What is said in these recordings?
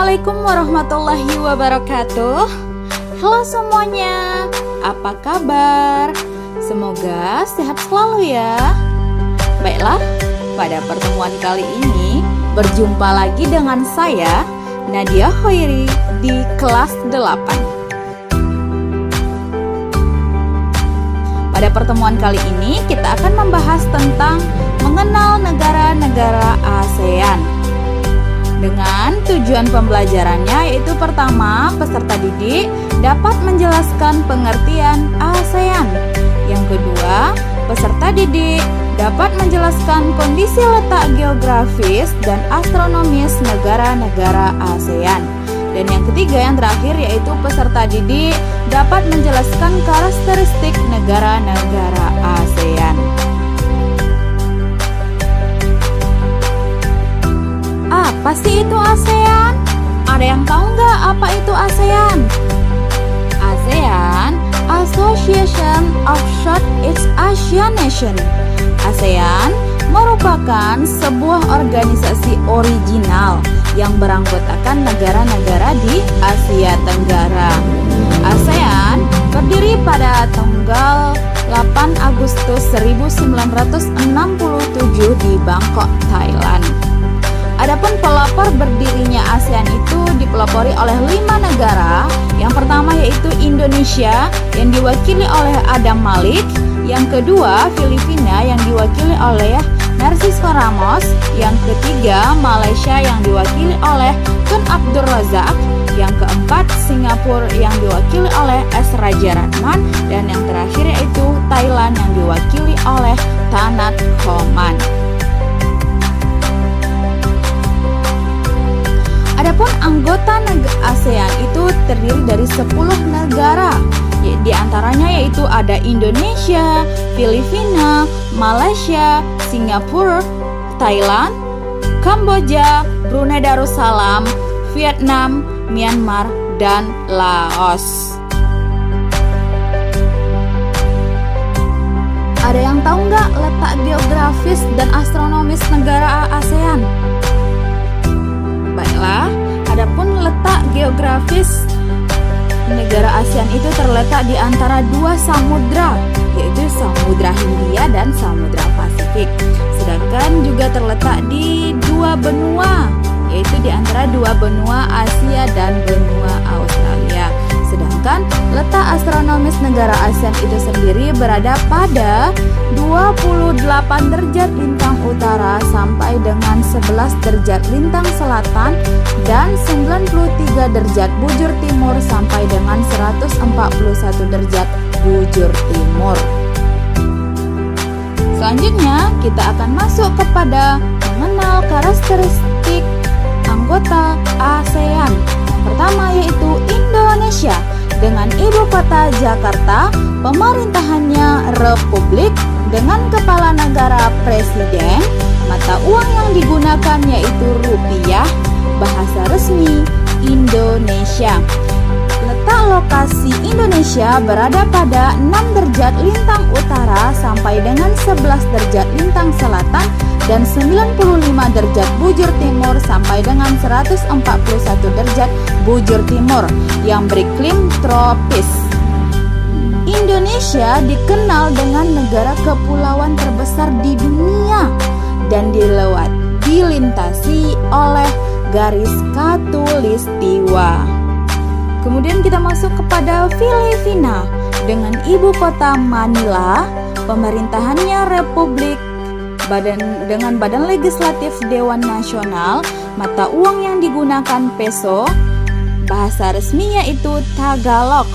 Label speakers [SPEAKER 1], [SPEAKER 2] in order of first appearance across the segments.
[SPEAKER 1] Assalamualaikum warahmatullahi wabarakatuh. Halo semuanya, apa kabar? Semoga sehat selalu ya. Baiklah, pada pertemuan kali ini berjumpa lagi dengan saya, Nadia Khairi, di kelas 8. Pada pertemuan kali ini kita akan membahas tentang mengenal negara-negara ASEAN. Dengan tujuan pembelajarannya yaitu pertama, peserta didik dapat menjelaskan pengertian ASEAN. Yang kedua, peserta didik dapat menjelaskan kondisi letak geografis dan astronomis negara-negara ASEAN. Dan yang ketiga, yang terakhir, yaitu peserta didik dapat menjelaskan karakteristik negara-negara ASEAN. Apa sih itu ASEAN? Ada yang tahu nggak apa itu ASEAN? ASEAN, Association of Southeast Asian Nation. ASEAN merupakan sebuah organisasi original yang beranggotakan negara-negara di Asia Tenggara. ASEAN berdiri pada tanggal 8 Agustus 1967 di Bangkok, Thailand. Adapun pelopor berdirinya ASEAN itu dipelopori oleh 5 negara. Yang pertama yaitu Indonesia yang diwakili oleh Adam Malik. Yang kedua Filipina yang diwakili oleh Narcisco Ramos. Yang ketiga Malaysia yang diwakili oleh Tun Abdul Razak. Yang keempat Singapura yang diwakili oleh S. Raja Ratman. Dan yang terakhir yaitu Thailand yang diwakili oleh Tanat Khoman. Adapun anggota ASEAN itu terdiri dari 10 negara. Di antaranya yaitu ada Indonesia, Filipina, Malaysia, Singapura, Thailand, Kamboja, Brunei Darussalam, Vietnam, Myanmar, dan Laos. Ada yang tahu nggak letak geografis dan astronomis negara ASEAN? Baiklah, adapun letak geografis negara ASEAN itu terletak di antara 2 samudra, yaitu Samudra Hindia dan Samudra Pasifik. Sedangkan juga terletak di 2 benua, yaitu di antara 2 benua Asia dan benua Australia. Sedangkan letak astronomis negara ASEAN itu sendiri berada pada 28 derajat lintang utara sampai dengan 11 derajat lintang selatan dan 93 derajat bujur timur sampai dengan 141 derajat bujur timur. Selanjutnya kita akan masuk kepada mengenal karakteristik anggota ASEAN. Yang pertama yaitu Indonesia dengan ibu kota Jakarta, pemerintahannya republik dengan kepala negara presiden, mata uang yang digunakan yaitu rupiah, bahasa resmi Indonesia. Letak lokasi Indonesia berada pada 6 derajat lintang utara sampai dengan 11 derajat lintang selatan dan 95 derajat bujur timur sampai dengan 141 derajat bujur timur yang beriklim tropis. Indonesia dikenal dengan negara kepulauan terbesar di dunia dan dilintasi oleh garis khatulistiwa. Kemudian kita masuk kepada Filipina dengan ibu kota Manila, pemerintahannya republik dengan badan legislatif Dewan Nasional, mata uang yang digunakan peso, bahasa resmi yaitu Tagalog.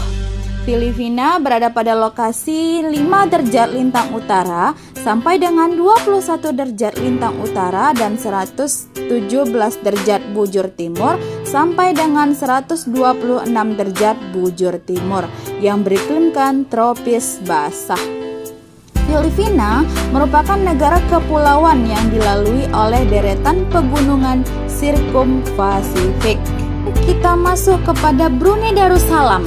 [SPEAKER 1] Filipina berada pada lokasi 5 derajat lintang utara sampai dengan 21 derajat lintang utara dan 117 derajat bujur timur sampai dengan 126 derajat bujur timur yang beriklimkan tropis basah. Filipina merupakan negara kepulauan yang dilalui oleh deretan pegunungan sirkumpasifik. Kita masuk kepada Brunei Darussalam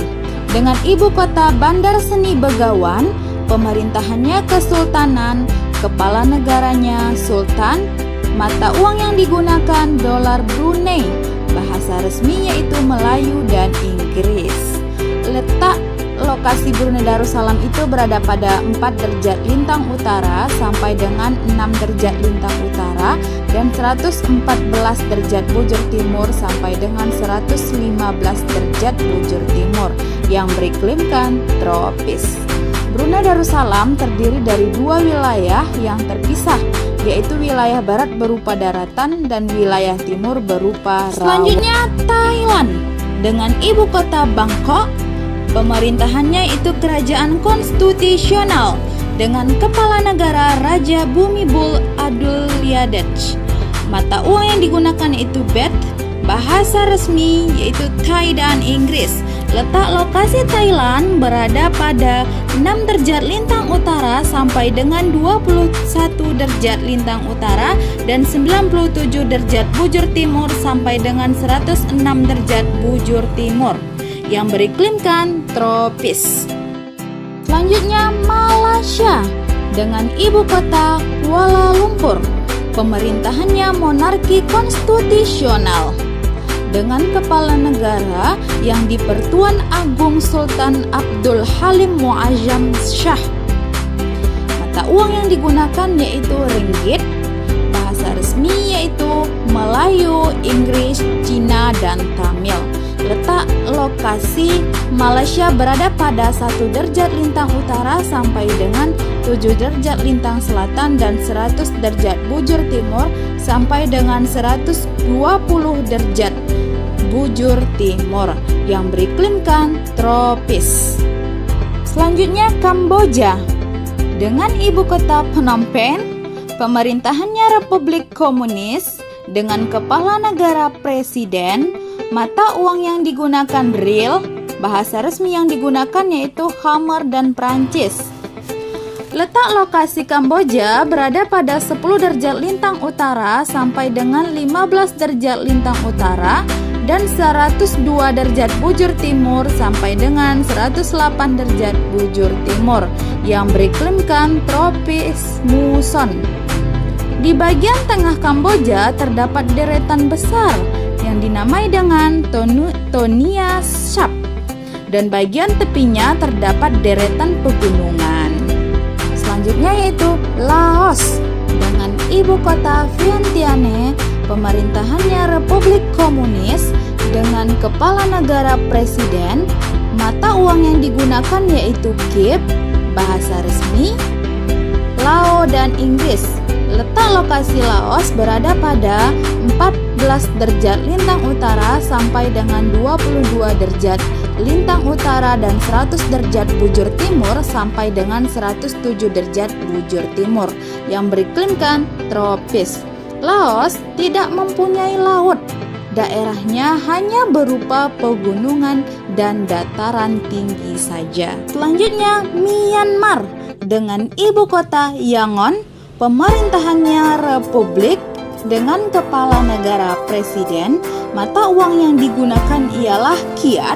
[SPEAKER 1] dengan ibu kota Bandar Seni Begawan, pemerintahannya kesultanan, kepala negaranya sultan, mata uang yang digunakan dolar Brunei, bahasa resmi yaitu Melayu dan Inggris. Letak lokasi Brunei Darussalam itu berada pada 4 derajat lintang utara sampai dengan 6 derajat lintang utara dan 114 derajat bujur timur sampai dengan 115 derajat bujur timur yang beriklimkan tropis. Brunei Darussalam terdiri dari 2 wilayah yang terpisah, yaitu wilayah barat berupa daratan dan wilayah timur berupa rawa. Selanjutnya Thailand dengan ibu kota Bangkok. Pemerintahannya itu kerajaan konstitusional dengan kepala negara Raja Bhumibol Adulyadej. Mata uang yang digunakan itu baht, bahasa resmi yaitu Thai dan Inggris. Letak lokasi Thailand berada pada 6 derajat lintang utara sampai dengan 21 derajat lintang utara dan 97 derajat bujur timur sampai dengan 106 derajat bujur timur yang beriklimkan tropis. Selanjutnya Malaysia dengan ibu kota Kuala Lumpur. Pemerintahannya monarki konstitusional dengan kepala negara yang di-Pertuan Agung Sultan Abdul Halim Muazzam Shah. Mata uang yang digunakan yaitu ringgit, bahasa resmi yaitu Melayu, Inggris, Cina, dan Tamil. Letak lokasi Malaysia berada pada 1 derajat lintang utara sampai dengan 7 derajat lintang selatan dan 100 derajat bujur timur sampai dengan 120 derajat bujur timur yang beriklimkan tropis. Selanjutnya Kamboja dengan ibu kota Phnom Penh. Pemerintahannya Republik Komunis dengan kepala negara presiden. Mata uang yang digunakan riel, bahasa resmi yang digunakan yaitu Khmer dan Prancis. Letak lokasi Kamboja berada pada 10 derajat lintang utara sampai dengan 15 derajat lintang utara dan 102 derajat bujur timur sampai dengan 108 derajat bujur timur yang beriklimkan tropis muson. Di bagian tengah Kamboja terdapat deretan besar yang dinamai dengan Tonia Sap, dan bagian tepinya terdapat deretan pegunungan. Selanjutnya yaitu Laos dengan ibu kota Vientiane. Pemerintahannya Republik Komunis dengan kepala negara presiden. Mata uang yang digunakan yaitu kip, bahasa resmi Lao dan Inggris. Letak lokasi Laos berada pada 14 derajat lintang utara sampai dengan 22 derajat lintang utara dan 100 derajat bujur timur sampai dengan 107 derajat bujur timur yang beriklimkan tropis. Laos tidak mempunyai laut. Daerahnya hanya berupa pegunungan dan dataran tinggi saja. Selanjutnya Myanmar dengan ibu kota Yangon. Pemerintahannya Republik dengan kepala negara presiden. Mata uang yang digunakan ialah kyat,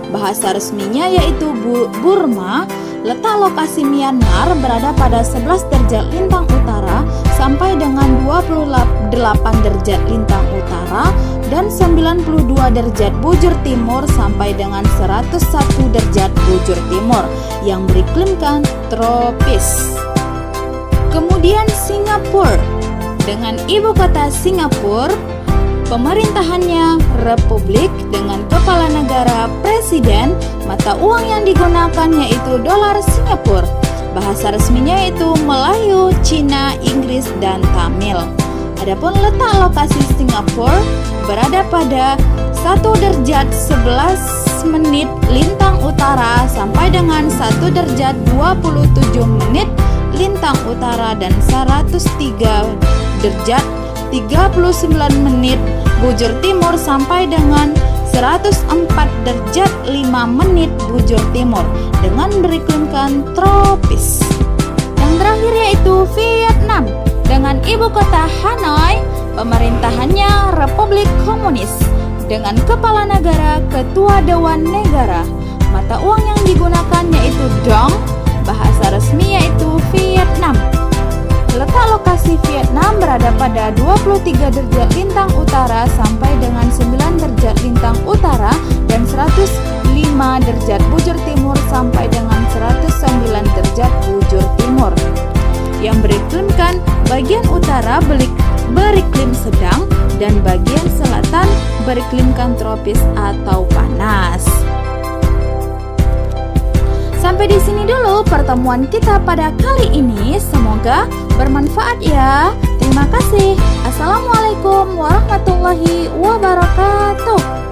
[SPEAKER 1] bahasa resminya yaitu Burma. Letak lokasi Myanmar berada pada 11 derajat lintang utara sampai dengan 28 derajat lintang utara dan 92 derajat bujur timur sampai dengan 101 derajat bujur timur yang beriklimkan tropis. Kemudian Singapura dengan ibu kota Singapura. Pemerintahannya Republik dengan kepala negara presiden. Mata uang yang digunakan yaitu dolar Singapura. Bahasa resminya yaitu Melayu, Cina, Inggris, dan Tamil. Adapun letak lokasi Singapura berada pada 1 derajat 11 menit lintang utara sampai dengan 1 derajat 27 menit lintang utara dan 103 derajat 39 menit bujur timur sampai dengan 104 derajat 5 menit bujur timur dengan beriklimkan tropis. Yang terakhir yaitu Vietnam dengan ibu kota Hanoi. Pemerintahannya Republik Komunis dengan kepala negara ketua Dewan Negara. Mata uang yang digunakan yaitu dong, bahasa resmi yaitu Vietnam. Letak lokasi Vietnam berada pada 23 derajat lintang utara sampai dengan 9 derajat lintang utara dan 105 derajat bujur timur sampai dengan 109 derajat bujur timur. Yang beriklimkan bagian utara beriklim sedang dan bagian selatan beriklimkan tropis atau panas. Sampai di sini dulu pertemuan kita pada kali ini. Semoga bermanfaat ya. Terima kasih. Assalamualaikum warahmatullahi wabarakatuh.